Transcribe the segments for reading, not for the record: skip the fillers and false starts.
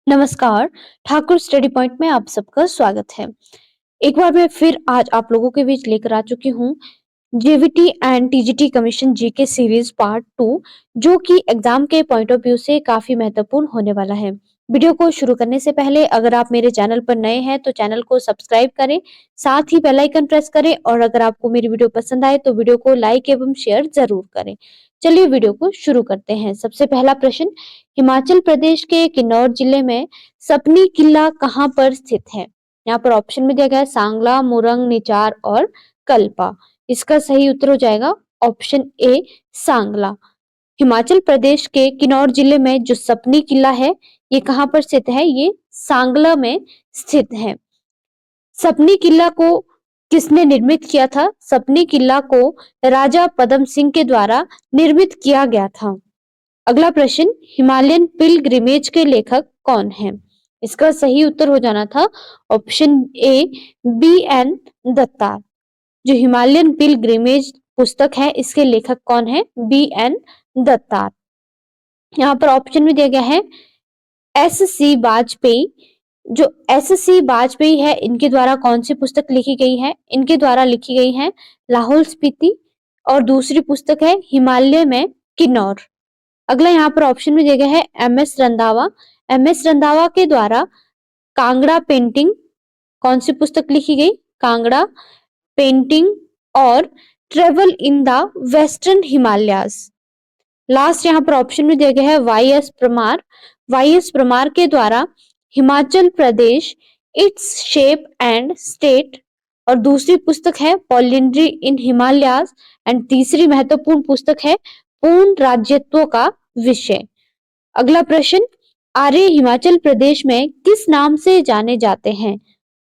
नमस्कार। Thakur study point में आप सबका स्वागत है। एक बार मैं फिर आज आप लोगों के बीच लेकर आ चुकी हूँ JVT and TGT commission GK series part 2, जो कि एग्जाम के पॉइंट ऑफ व्यू से काफी महत्वपूर्ण होने वाला है। वीडियो को शुरू करने से पहले अगर आप मेरे चैनल पर नए हैं तो चैनल को सब्सक्राइब करें, साथ ही बेल आइकन प्रेस करें और अगर आपको मेरी वीडियो पसंद आए तो वीडियो को लाइक एवं शेयर जरूर करें। चलिए वीडियो को शुरू करते हैं। सबसे पहला प्रश्न, हिमाचल प्रदेश के किन्नौर जिले में सपनी किला कहाँ पर स्थित है? यहाँ पर ऑप्शन में दिया गया है सांगला, मुरंग, निचार और कल्पा। इसका सही उत्तर हो जाएगा ऑप्शन ए सांगला। हिमाचल प्रदेश के किन्नौर जिले में जो सपनी किला है ये कहाँ पर स्थित है? ये सांगला में स्थित है। सपनी किला को किसने निर्मित किया था? सपनी किला को राजा पदम सिंह के द्वारा निर्मित किया गया था। अगला प्रश्न, हिमालयन पिलग्रिमेज के लेखक कौन है? इसका सही उत्तर हो जाना था option A B N Datta. जो हिमालयन पिलग्रिमेज पुस्तक है इसके लेखक कौन है? B N Datta. यहाँ पर ऑप्शन में दिया गया है एस सी वाजपेयी। जो एस सी वाजपेयी है इनके द्वारा कौन सी पुस्तक लिखी गई है? इनके द्वारा लिखी गई है लाहौल स्पीति और दूसरी पुस्तक है हिमालय में किन्नौर। अगला यहाँ पर ऑप्शन में दिया गया है M S Randhawa. M S Randhawa के द्वारा कांगड़ा पेंटिंग कौन सी पुस्तक लिखी गई? कांगड़ा पेंटिंग और travel in the western Himalayas. Last यहाँ पर ऑप्शन में दिया गया है Y S Parmar. Y S Parmar के द्वारा Himachal Pradesh, its shape and state और दूसरी पुस्तक है पॉलिंड्री इन हिमालयाज एंड तीसरी महत्वपूर्ण पुस्तक है पूर्ण राज्यत्व का विषय। अगला प्रश्न, आर्य हिमाचल प्रदेश में किस नाम से जाने जाते हैं?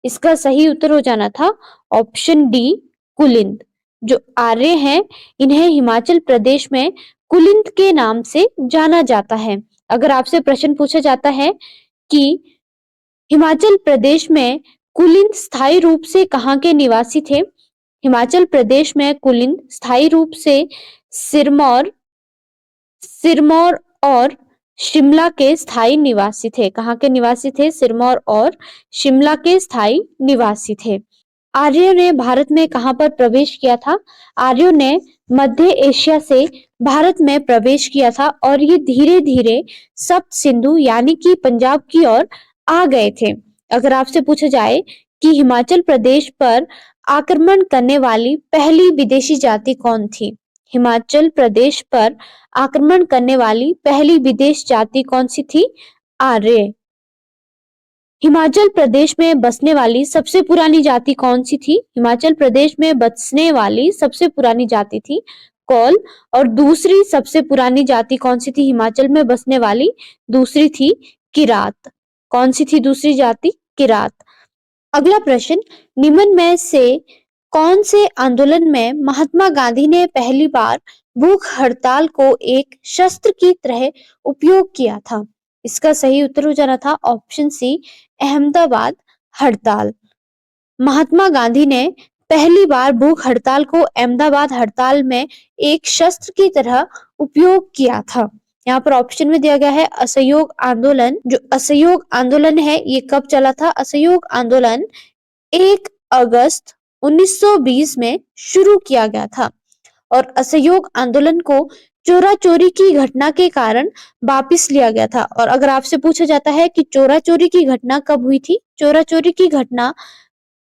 इसका सही उत्तर हो जाना था ऑप्शन डी कुलिंद। जो आर्य हैं इन्हें हिमाचल प्रदेश में कुलिंद के नाम से जाना जाता है। अगर आपसे प्रश्न पूछा जाता है कि हिमाचल प्रदेश में कुलिंद स्थायी रूप से कहाँ के निवासी थे? हिमाचल प्रदेश में कुलिंद स्थायी रूप से सिरमौर सिरमौर और शिमला के स्थायी निवासी थे। कहाँ के निवासी थे? सिरमौर और शिमला के स्थायी निवासी थे। आर्यों ने भारत में कहाँ पर प्रवेश किया था? आर्यों ने मध्य एशिया से भारत में प्रवेश किया था और ये धीरे धीरे सप्त सिंधु यानी कि पंजाब की ओर आ गए थे। अगर आपसे पूछा जाए कि हिमाचल प्रदेश पर आक्रमण करने वाली पहली विदेशी जाति कौन थी? हिमाचल प्रदेश पर आक्रमण करने वाली पहली विदेश जाति कौन सी थी? आर्य। हिमाचल प्रदेश में बसने वाली सबसे पुरानी जाति कौन सी थी? हिमाचल प्रदेश में बसने वाली सबसे पुरानी जाति थी कौल और दूसरी सबसे पुरानी जाति कौन सी थी हिमाचल में बसने वाली? दूसरी थी किरात। कौन सी थी दूसरी जाति? किरात। अगला प्रश्न, निम्न में से कौन से आंदोलन में महात्मा गांधी ने पहली बार भूख हड़ताल को एक शस्त्र की तरह उपयोग किया था? इसका सही उत्तर हो जाना था ऑप्शन सी अहमदाबाद हड़ताल। महात्मा गांधी ने पहली बार भूख हड़ताल को अहमदाबाद हड़ताल में एक शस्त्र की तरह उपयोग किया था। यहाँ पर ऑप्शन में दिया गया है असहयोग आंदोलन। जो असहयोग आंदोलन है ये कब चला था? असहयोग आंदोलन 1 अगस्त 1920 में शुरू किया गया था और असहयोग आंदोलन को चोरा चोरी की घटना के कारण वापिस लिया गया था। और अगर आपसे पूछा जाता है कि चोरा चोरी की घटना कब हुई थी? चोरा चोरी की घटना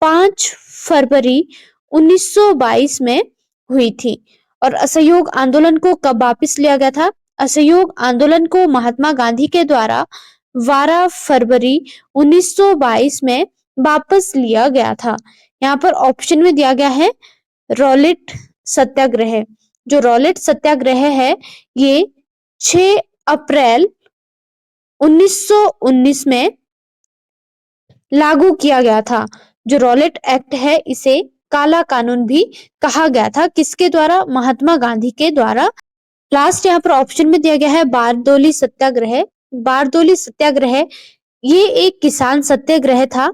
5 फरवरी 1922 में हुई थी। और असहयोग आंदोलन को कब वापिस लिया गया था? असहयोग आंदोलन को महात्मा गांधी के द्वारा 12 फरवरी 1922 में वापस लिया गया था। यहाँ पर ऑप्शन में दिया गया है रॉलेट सत्याग्रह। जो रॉलेट सत्याग्रह है ये 6 अप्रैल 1919 में लागू किया गया था। जो रॉलेट एक्ट है इसे काला कानून भी कहा गया था। किसके द्वारा? महात्मा गांधी के द्वारा। लास्ट यहाँ पर ऑप्शन में दिया गया है बारदोली सत्याग्रह। बारदोली सत्याग्रह ये एक किसान सत्याग्रह था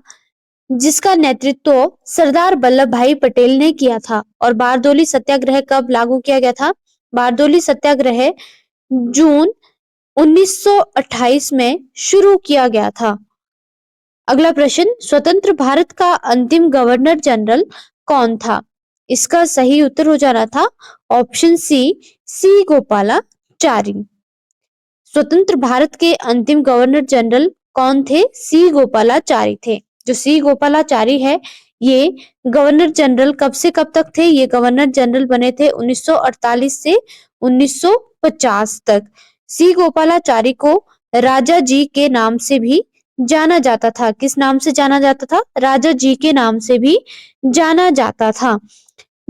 जिसका नेतृत्व सरदार वल्लभ भाई पटेल ने किया था। और बारदोली सत्याग्रह कब लागू किया गया था? बारदोली सत्याग्रह जून 1928 में शुरू किया गया था। अगला प्रश्न, स्वतंत्र भारत का अंतिम गवर्नर जनरल कौन था? इसका सही उत्तर हो जाना था ऑप्शन सी गोपालाचारी। स्वतंत्र भारत के अंतिम गवर्नर जनरल कौन थे? सी गोपालाचारी थे। जो सी गोपालाचारी है, ये गवर्नर जनरल कब से कब तक थे? ये गवर्नर जनरल बने थे 1948 से 1950 तक। सी गोपालाचारी को राजा जी के नाम से भी जाना जाता था। किस नाम से जाना जाता था? राजा जी के नाम से भी जाना जाता था।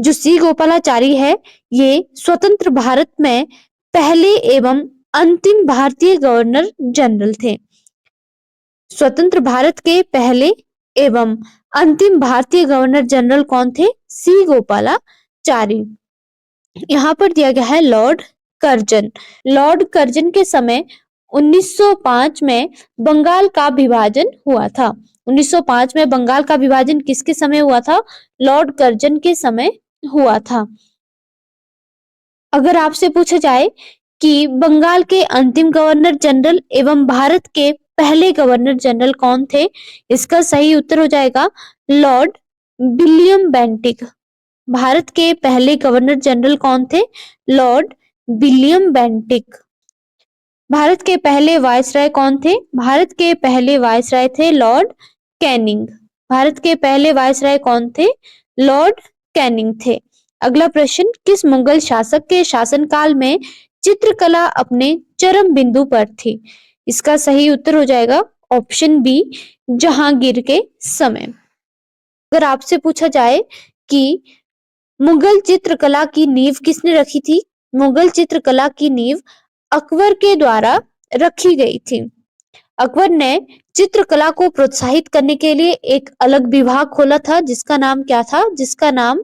जो सी गोपालाचारी है, ये स्वतंत्र भारत में पहले एवं अंतिम भारतीय गवर्नर जनरल थे। स्वतंत्र भारत के पहले एवं अंतिम भारतीय गवर्नर जनरल कौन थे? सी गोपालाचारी। यहाँ पर दिया गया है लॉर्ड कर्जन। लॉर्ड कर्जन के समय 1905 में बंगाल का विभाजन हुआ था। 1905 में बंगाल का विभाजन किसके समय हुआ था? लॉर्ड कर्जन के समय हुआ था। अगर आपसे पूछा जाए कि बंगाल के अंतिम गवर्नर जनरल एवं भारत के पहले गवर्नर जनरल कौन थे? इसका सही उत्तर हो जाएगा लॉर्ड विलियम बेंटिक। भारत के पहले गवर्नर जनरल कौन थे? Lord William Bentinck. भारत के पहले वायसराय कौन थे? भारत के पहले वायसराय थे लॉर्ड कैनिंग। भारत के पहले वायसराय कौन थे? लॉर्ड कैनिंग थे। अगला प्रश्न, किस मुगल शासक के शासनकाल में चित्रकला अपने चरम बिंदु पर थी? इसका सही उत्तर हो जाएगा ऑप्शन बी, जहांगीर के समय। अगर आपसे पूछा जाए कि मुगल चित्रकला की नींव किसने रखी थी? मुगल चित्रकला की नींव अकबर के द्वारा रखी गई थी। अकबर ने चित्रकला को प्रोत्साहित करने के लिए एक अलग विभाग खोला था, जिसका नाम क्या था? जिसका नाम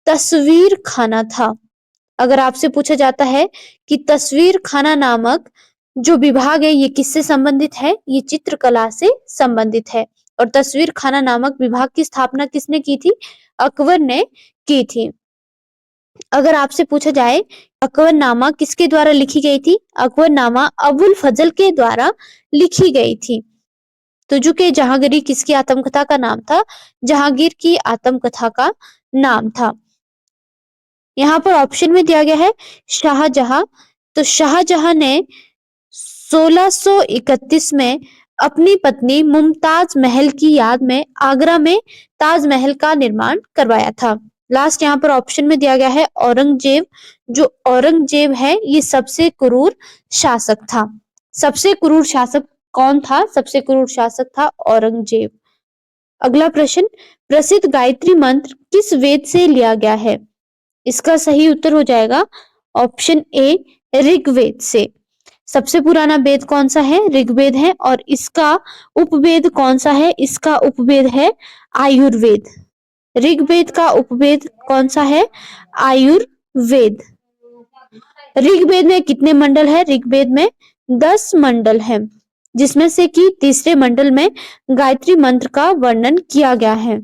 तस्वीर खाना था। अगर आपसे पूछा जाता है कि तस्वीर खाना नामक जो विभाग है, ये किससे संबंधित है? ये चित्रकला से संबंधित है। और तस्वीर खाना नामक विभाग की स्थापना किसने की थी? अकबर ने की थी। अगर आपसे पूछा जाए अकबरनामा किसके द्वारा लिखी गई थी? अकबरनामा अबुल फजल के द्वारा लिखी गई थी। तुजुक-ए जहांगीरी किसकी आत्मकथा का नाम था? जहांगीर की आत्मकथा का नाम था। यहाँ पर ऑप्शन में दिया गया है शाहजहां। तो शाहजहां ने 1631 में अपनी पत्नी मुमताज महल की याद में आगरा में ताजमहल का निर्माण करवाया था। लास्ट यहाँ पर ऑप्शन में दिया गया है औरंगजेब। जो औरंगजेब है, ये सबसे क्रूर शासक था। सबसे क्रूर शासक कौन था? सबसे क्रूर शासक था औरंगजेब। अगला प्रश्न, प्रसिद्ध गायत्री मंत्र किस वेद से लिया गया है? इसका सही उत्तर हो जाएगा ऑप्शन ए, ऋग्वेद से। सबसे पुराना वेद कौन सा है? ऋग्वेद है। और इसका उपवेद कौन सा है? इसका उपवेद है आयुर्वेद। ऋग्वेद का उपवेद कौन सा है? आयुर्वेद। ऋग्वेद में कितने मंडल है? ऋग्वेद में 10 मंडल है, जिसमें से कि तीसरे मंडल में गायत्री मंत्र का वर्णन किया गया है।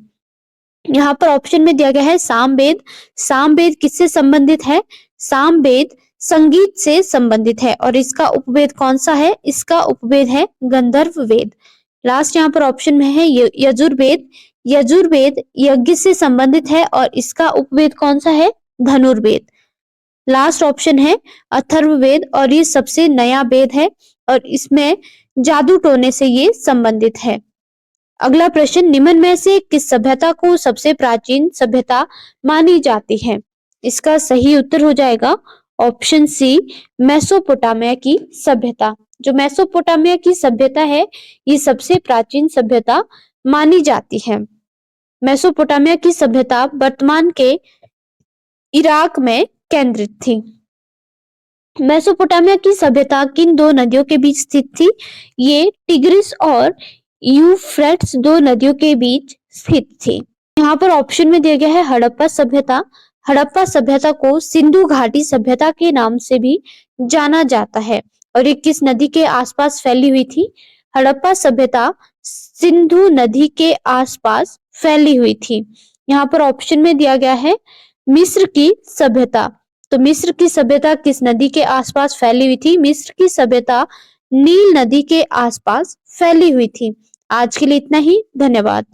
यहाँ पर ऑप्शन में दिया गया है सामवेद। सामवेद किससे संबंधित है? सामवेद संगीत से संबंधित है। और इसका उपवेद कौन सा है? इसका उपवेद है गंधर्व वेद। लास्ट यहाँ पर ऑप्शन में है यजुर्वेद। यजुर्वेद यज्ञ से संबंधित है और इसका उपवेद कौन सा है? धनुर्वेद। लास्ट ऑप्शन है अथर्ववेद और ये सबसे नया वेद है और इसमें जादू टोने से ये संबंधित है। अगला प्रश्न, निम्न में से किस सभ्यता को सबसे प्राचीन सभ्यता मानी जाती है? इसका सही उत्तर हो जाएगा ऑप्शन सी, मेसोपोटामिया की सभ्यता। जो मेसोपोटामिया की सभ्यता है, ये सबसे प्राचीन सभ्यता मानी जाती है। मेसोपोटामिया की सभ्यता वर्तमान के इराक में केंद्रित थी। मेसोपोटामिया की सभ्यता किन दो नदियों के बीच स्थित थी? ये टिग्रिस और यूफ्रेट्स दो नदियों के बीच स्थित थी। यहाँ पर ऑप्शन में दिया गया है हड़प्पा सभ्यता। हड़प्पा सभ्यता को सिंधु घाटी सभ्यता के नाम से भी जाना जाता है और ये किस नदी के आसपास फैली हुई थी? हड़प्पा सभ्यता सिंधु नदी के आसपास फैली हुई थी। यहाँ पर ऑप्शन में दिया गया है मिस्र की सभ्यता। तो मिस्र की सभ्यता किस नदी के आसपास फैली हुई थी? मिस्र की सभ्यता नील नदी के आसपास फैली हुई थी। आज के लिए इतना ही। धन्यवाद।